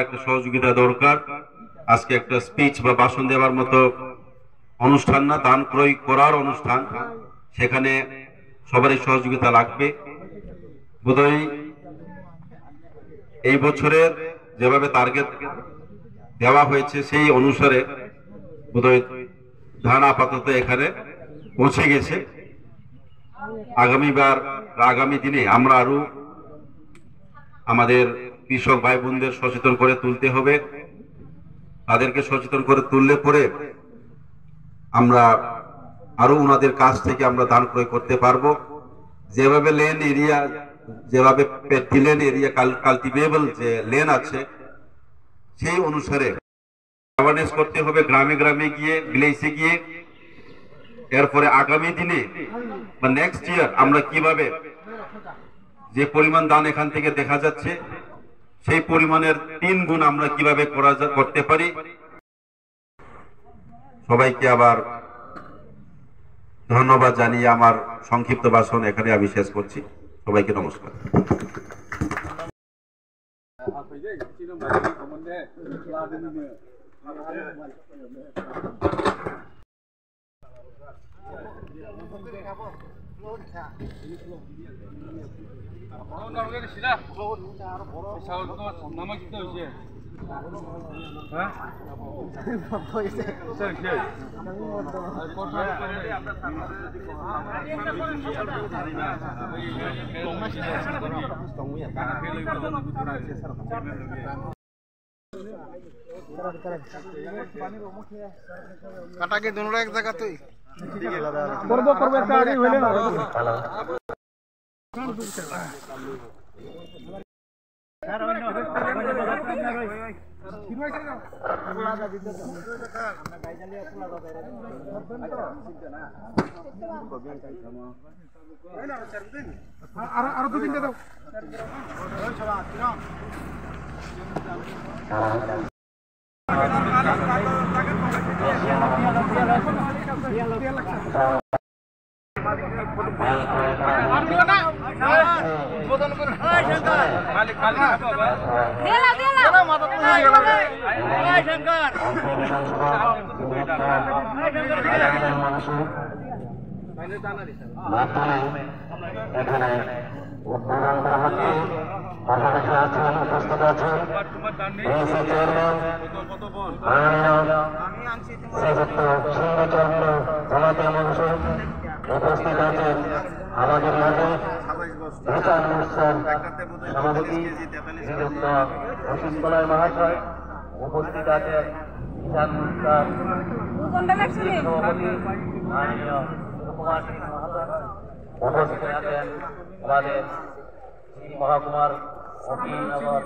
একটা সহযোগিতা দরকার। আজকে একটা স্পিচ বা ভাষণ দেওয়ার মতো অনুষ্ঠান না, দান ক্রয় করার অনুষ্ঠান। সেখানে সবারই সহযোগিতা লাগবে। বোধহয় এই বছরের যেভাবে টার্গেট দেওয়া হয়েছে সেই অনুসারে বোধহয় ধান আপাতত এখানে পৌঁছে গেছে। আগামী দিনে আমরা আরো আমাদের কৃষক ভাই বোনদের সচেতন করে তুলতে হবে। তাদেরকে সচেতন করে তুললে পরে আমরা আরো ওনাদের কাছ থেকে আমরা ধান ক্রয় করতে পারবো। যেভাবে লেন এরিয়া, যেভাবে পেটিলেন এরিয়া কাল্টিভেবল যে লেন আছে, সেই অনুসারে অ্যাওয়ারনেস করতে হবে গ্রামে গ্রামে গিয়ে, ভিলেজে গিয়ে। এরপরে আগামী দিনে বা নেক্সট ইয়ার আমরা কিভাবে যে পরিমাণ ধান এখান থেকে দেখা যাচ্ছে সেই পরিমাণের 3 গুণ আমরা কিভাবে করতে পারি। সবাইকে আবার ধন্যবাদ জানিয়ে আমার সংক্ষিপ্ত ভাষণ এখানে আমি শেষ করছি। সবাইকে নমস্কার। কাটাকে দুনো এক জায়গা তুই করবো একটা আগে হইলে না। আরো 2-3টা দাও। এখানে উদ্বোধন করা হচ্ছে। পাশাপাশি আছেন, উপস্থিত আছেন চেয়ারম্যান মাননীয় শ্রীযুক্ত সিংহচন্দ্র জমাতিয়া মহাশয়। উপস্থিত আছেন আমাদের মাঝে বিশাল অনুষ্ঠান সভাপতি শ্রীযুক্ত অসীম বলয় মহাশয়। উপস্থিত আছেন বিশাল অনুষ্ঠান সভাপতি মাননীয় কুমার সিং মহাশয়। উপস্থিত আছেন আমাদের মহাকুমার অভিনগর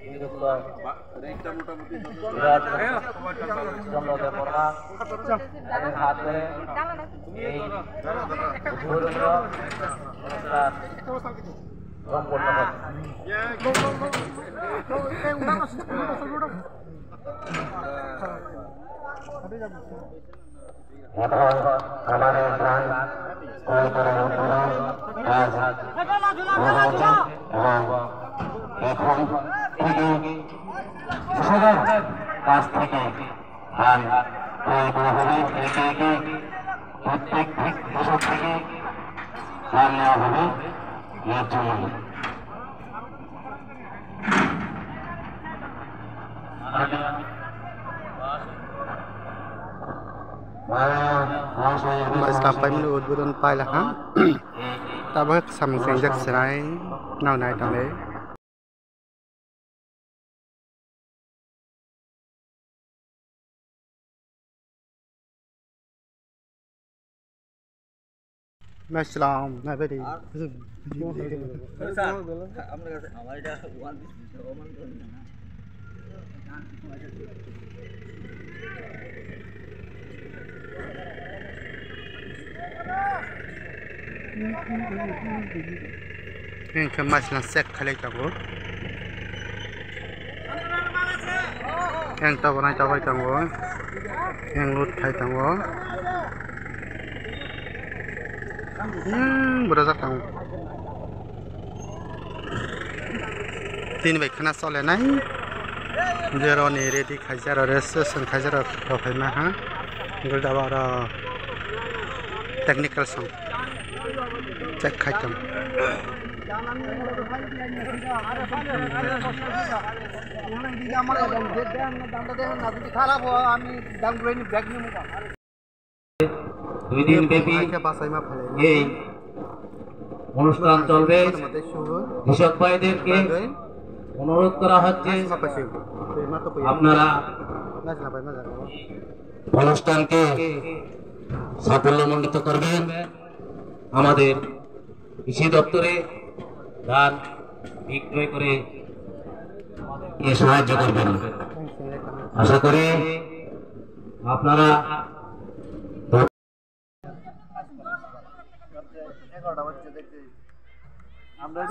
শ্রীযুক্ত চন্দ্রদেব বর্মা। তাদের হাত ধরে এই ধর্মীয় অনুষ্ঠান সম্পন্ন হবে। এখন আমাদের প্রাণ কয়েকজনের উদ্বোধন কাজ এবং এখন থেকে কৃষকের কাছ থেকে ধান ক্রয় করা হবে। একে একে প্রত্যেক কৃষক থেকে ধান নেওয়া হবে এর জন্য। sampai menurut bulan pai lah kan tapi sama senjak serai nau naik tang le Maslam na beri ini kemas nasek kali kamu yang tahu naik tahu kamu yang lut kai kamu berasa kamu tin vậy khana so lại này giờ này ready khai ra rồi session khai ra rồi phải mà ha người ta bảo là technical song check khai tâm দুই দিন ব্যাপী এই অনুষ্ঠান চলবে কৃষক ভাইদেরকে অনুরোধ করা হচ্ছে আপনারা অনুষ্ঠানকে সাফল্যমণ্ডিত করবেন আমাদের কৃষি দপ্তরে ধান বিক্রয় করে সাহায্য করবেন আশা করি আপনারা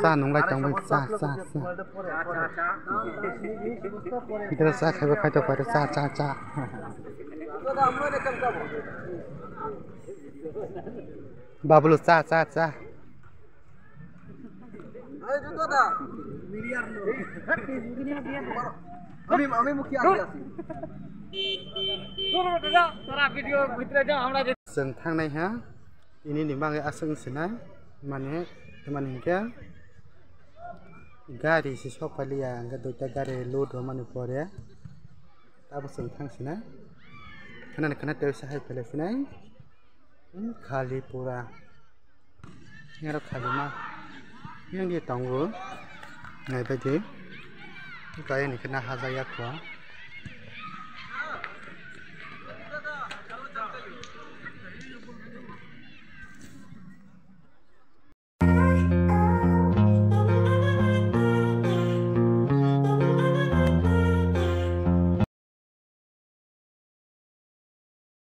sa nung lại trong bên sa kita sa khai khai cho phải sa babulu sa আমি মুখে আছি তোরা ভিডিও ভিতরে যাও আমরা sừng thang này ha ini nih bang aseng senai mana teman hingga gari si shop palia enggak dua gari load mana pore ya tapi seng thang senai karena terus saya pilih senai khali pura ini ada khali mah yang dia tangguh ngai baju kayak ini kena hazaya kuah